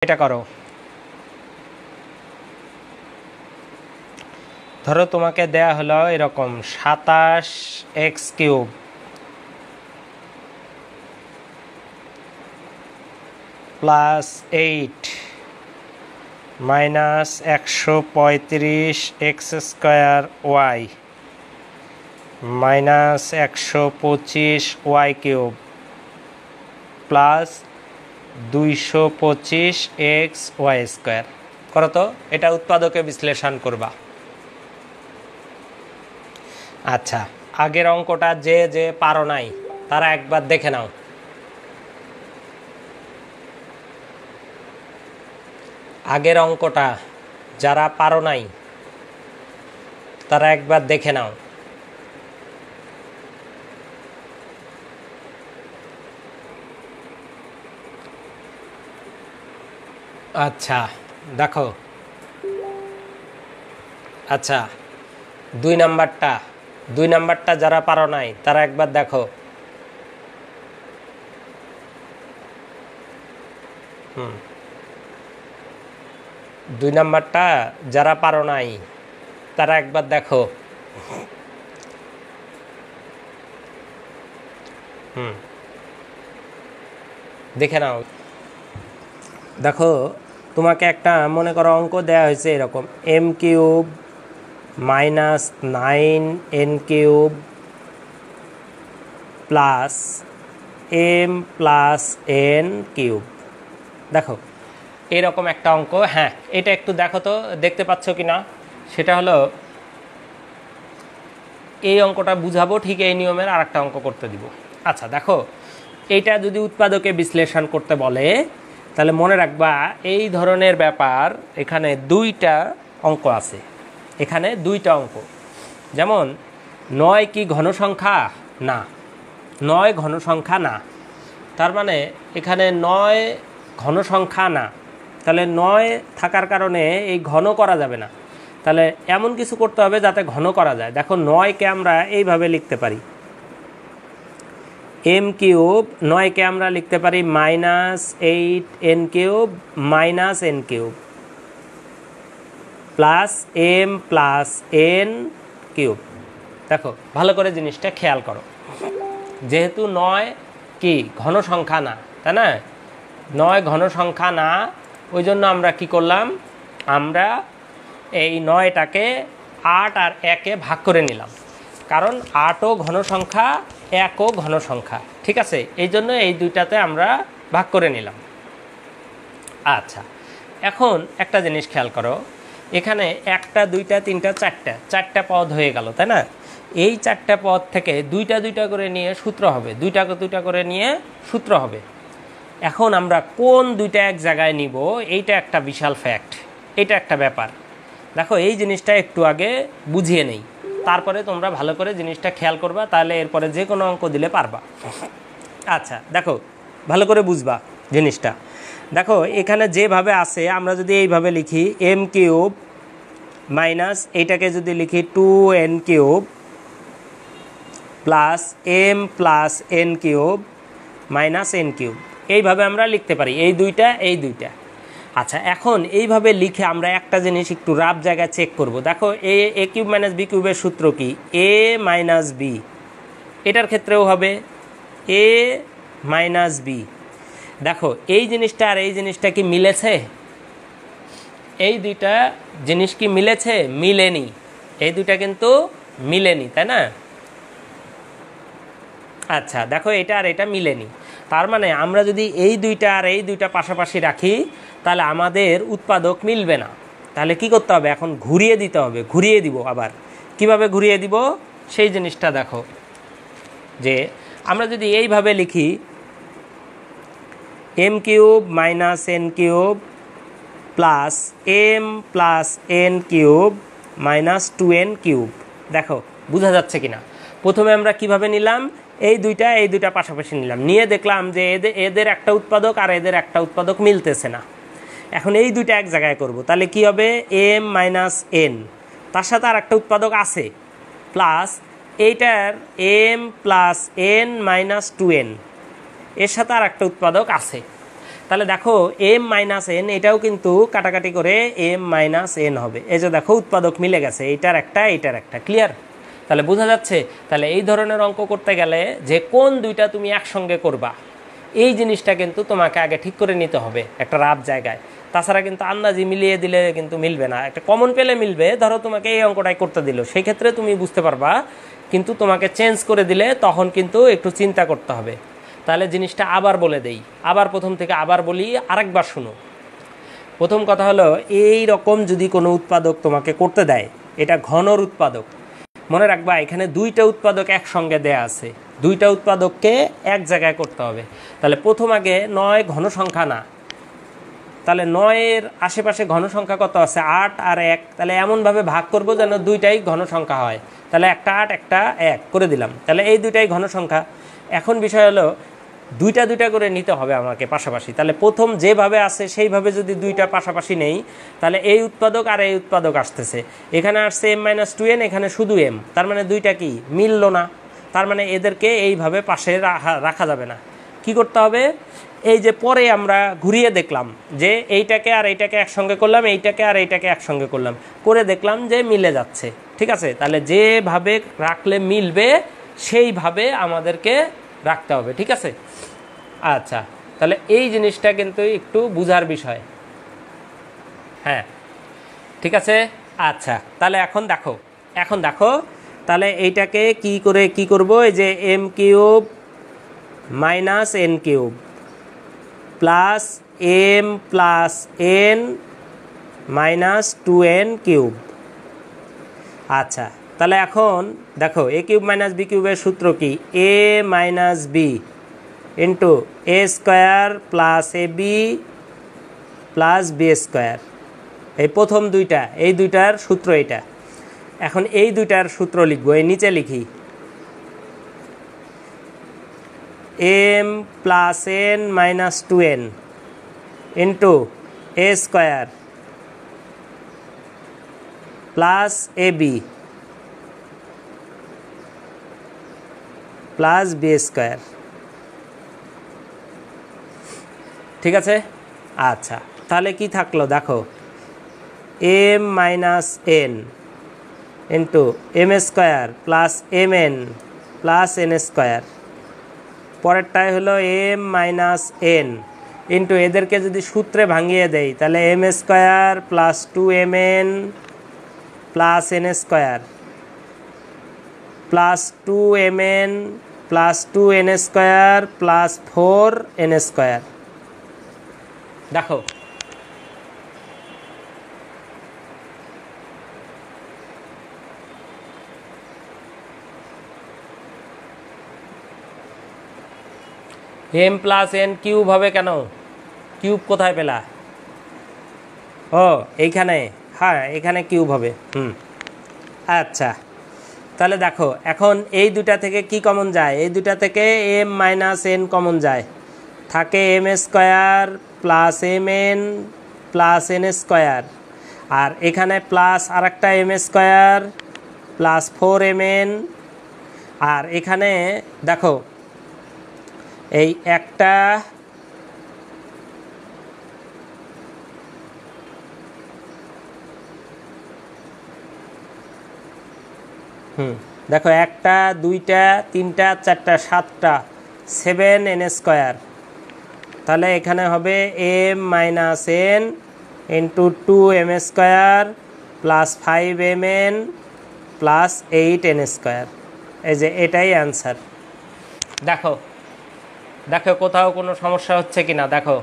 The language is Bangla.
এটা করো। ধরো তোমাকে দেয়া হলো এরকম 27x³ plus 8 minus 135x² minus 125y³ plus 225xy² করো তো। এটা উৎপাদকে বিশ্লেষণ করবা। আচ্ছা, আগের অঙ্কটা যে যে পারো নাই তারা একবার দেখে নাও। আগের অঙ্কটা যারা পারো নাই তারা একবার দেখে নাও। আচ্ছা দেখো, আচ্ছা দুই নাম্বারটা যারা পারো নাই তারা একবার দেখো। দুই নাম্বারটা যারা পারো নাই তারা একবার দেখো। দেখে নাও। দেখো, তোমাকে একটা মনে করো অঙ্ক দেয়া হয়েছে এরকম m³ minus 9n³ plus m plus n³। দেখো এরকম একটা অঙ্ক। হ্যাঁ, এটা একটু দেখো তো, দেখতে পাচ্ছ কি না। সেটা হলো এই অঙ্কটা বুঝাবো, ঠিক এই নিয়মের আর একটা অঙ্ক করতে দিব। আচ্ছা দেখো, এইটা যদি উৎপাদকে বিশ্লেষণ করতে বলে তাহলে মনে রাখবা এই ধরনের ব্যাপার এখানে দুইটা অঙ্ক আছে। এখানে দুইটা অঙ্ক, যেমন 9 কি ঘন সংখ্যা? না, 9 ঘন সংখ্যা না। তার মানে এখানে 9 ঘন সংখ্যা না, তাহলে 9 থাকার কারণে এই ঘন করা যাবে না। তাহলে এমন কিছু করতে হবে যাতে ঘন করা যায়। দেখো 9কে আমরা এইভাবে লিখতে পারি, m³ 9কে আমরা লিখতে পারি minus 8n³ minus n³ plus m plus n³। দেখো ভালো করে জিনিসটা খেয়াল করো, যেহেতু 9 কি ঘন সংখ্যা না, তাই না? 9 ঘন সংখ্যা না, ওই জন্য আমরা কি করলাম, আমরা এই 9টাকে 8 আর 1-এ ভাগ করে নিলাম, কারণ 8ও ঘন সংখ্যা 1ও ঘন সংখ্যা। ঠিক আছে, এই জন্য এই দুইটাতে আমরা ভাগ করে নিলাম। আচ্ছা, এখন একটা জিনিস খেয়াল করো, এখানে 1টা 2টা 3টা 4টা পদ হয়ে গেল, তাই না? এই 4টা পদ থেকে 2টা 2টা করে নিয়ে সূত্র হবে, 2টা 2টা করে নিয়ে সূত্র হবে। এখন আমরা কোন দুইটা এক জায়গায় নিব, এইটা একটা বিশাল ফ্যাক্ট, এটা একটা ব্যাপার। দেখো এই জিনিসটা একটু আগে বুঝিয়ে নেই, তারপরে তোমরা ভালো করে জিনিসটা খেয়াল করবা, তাহলে এরপরে যে কোনো অঙ্ক দিলে পারবা। আচ্ছা দেখো, ভালো করে বুঝবা জিনিসটা। দেখো এখানে যেভাবে আছে, আমরা যদি এইভাবে লিখি m³ মাইনাস এইটাকে যদি লিখি 2n³ plus m plus n³ minus n³, এইভাবে আমরা লিখতে পারি, এই দুইটা। আচ্ছা, এখন এইভাবে লিখে আমরা একটা জিনিস একটু রাফ জায়গায় চেক করব। দেখো a³ মাইনাস b³ সূত্র কি? a minus b। এটার ক্ষেত্রেও হবে a মাইনাস b। দেখো এই জিনিসটা আর এই জিনিসটা কি মিলেছে? এই দুইটা জিনিস কি মিলেছে? মিলেনি। এই দুইটা কিন্তু মিলেনি, তাই না? আচ্ছা দেখো, এটা আর এটা মিলেনি। তার মানে আমরা যদি এই দুইটা আর এই দুইটা পাশাপাশি রাখি তাহলে আমাদের উৎপাদক মিলবে না। তাহলে কি করতে হবে? এখন ঘুরিয়ে দিতে হবে। ঘুরিয়ে দিব। আবার কিভাবে ঘুরিয়ে দিব সেই জিনিসটা দেখো, যে আমরা যদি এইভাবে লিখি m³ minus n³ plus m plus n³ minus 2n³। দেখো বোঝা যাচ্ছে কিনা? প্রথমে আমরা কিভাবে নিলাম, এই দুইটা পাশাপাশি নিলাম, নিয়ে দেখলাম যে এদের একটা উৎপাদক আর এদের একটা উৎপাদক মিলতেছে না। এখন এই দুইটা এক জায়গায় করব, তাহলে কি হবে? m মাইনাস n, তার সাথে আর একটা উৎপাদক আছে, প্লাস এইটার m plus n minus 2n, এর সাথে আর একটা উৎপাদক আছে। তাহলে দেখো এম মাইনাস এন এটাও কিন্তু কাটাকাটি করে এম মাইনাস এন হবে। এই যে দেখো উৎপাদক মিলে গেছে, এইটার একটা ক্লিয়ার। তাহলে বোঝা যাচ্ছে। তাহলে এই ধরনের অঙ্ক করতে গেলে যে কোন দুইটা তুমি একসঙ্গে করবা এই জিনিসটা কিন্তু তোমাকে আগে ঠিক করে নিতে হবে একটা রাফ জায়গায়। তাছাড়া কিন্তু আন্দাজি মিলিয়ে দিলে কিন্তু মিলবে না। একটা কমন পেলে মিলবে, ধরো তোমাকে এই অঙ্কটাই করতে দিল, সেই ক্ষেত্রে তুমি বুঝতে পারবা, কিন্তু তোমাকে চেঞ্জ করে দিলে তখন কিন্তু একটু চিন্তা করতে হবে। তাহলে জিনিসটা আবার বলে দেই, আবার প্রথম থেকে আবার বলি, আরেকবার শুনো। প্রথম কথা হলো, এই রকম যদি কোনো উৎপাদক তোমাকে করতে দেয়, এটা ঘনর উৎপাদক, মনে রাখবা এখানে দুইটা উৎপাদক একসঙ্গে দেয়া আছে, দুইটা উৎপাদককে এক জায়গায় করতে হবে। তাহলে প্রথম আগে 9 ঘন সংখ্যা না, তাহলে 9-এর আশেপাশে ঘন সংখ্যা কত আছে? 8 আর 1। তাহলে এমনভাবে ভাগ করবো যেন দুইটাই ঘন সংখ্যা হয়। তাহলে একটা 8 একটা 1 করে দিলাম, তাহলে এই দুইটাই ঘন সংখ্যা। এখন বিষয় হলো দুইটা দুইটা করে নিতে হবে আমাকে পাশাপাশি। তাহলে প্রথম যেভাবে আছে সেইভাবে যদি দুইটা পাশাপাশি নেই, তাহলে এই উৎপাদক আর এই উৎপাদক আসতেছে, এখানে আসছে m-2n, এখানে শুধু m, তার মানে দুইটা কি মিললো না। তার মানে এদেরকে এইভাবে পাশে রাখা যাবে না। কি করতে হবে? এই যে পরে আমরা ঘুরিয়ে দেখলাম যে এইটাকে আর এইটাকে একসঙ্গে করলাম, এইটাকে আর এইটাকে একসঙ্গে করলাম, করে দেখলাম যে মিলে যাচ্ছে। ঠিক আছে, তাহলে যেভাবে রাখলে মিলবে সেইভাবে আমাদেরকে রাখতে হবে। ঠিক আছে, আচ্ছা, তাহলে এই জিনিসটা কিন্তু একটু বুঝার বিষয়। হ্যাঁ, ঠিক আছে। আচ্ছা, তাহলে এখন দেখো তাহলে এইটাকে কি করব? এই যে m³ minus n³ plus m plus n minus 2n³। আচ্ছা, তাহলে এখন দেখো a³ মাইনাস b³ সূত্র কি? a minus B into A square plus A B plus B square. এই প্রথম দুইটা, এই দুইটার সূত্র এটা। এখন এই দুইটার সূত্র লিখবো, এই নিচে লিখি m plus n minus 2n into A square plus A B plus B square. ঠিক আছে, আচ্ছা, তাহলে কি থাকলো দেখো, m minus n into m square plus m n plus N square. পরেরটাই হলো m মাইনাস n ইন্টু এদেরকে যদি সূত্রে ভাঙিয়ে দেই, তাহলে M square plus 2mn plus N square plus 2mn plus 2n square plus 4n square. দেখো m প্লাস n কিউব হবে কেন? কিউব কোথায় পেলা? ও এইখানে, হ্যাঁ এখানে কিউব হবে। আচ্ছা, তাহলে দেখো এখন এই দুটা থেকে কি কমন যায়? এই দুটা থেকে m মাইনাস n কমন যায়, থাকে m square plus mn plus n square, আর এখানে প্লাস আর একটা m স্কোয়ার প্লাস 4mn, আর এখানে দেখো এই একটা দেখো একটা দুইটা তিনটা চারটা সাতটা 7n স্কোয়ার। তাহলে এখানে হবে m minus n into 2m square plus 5mn plus 8n square. এই যে এটাই অ্যান্সার। দেখো কোথাও কোনো সমস্যা হচ্ছে কিনা দেখো।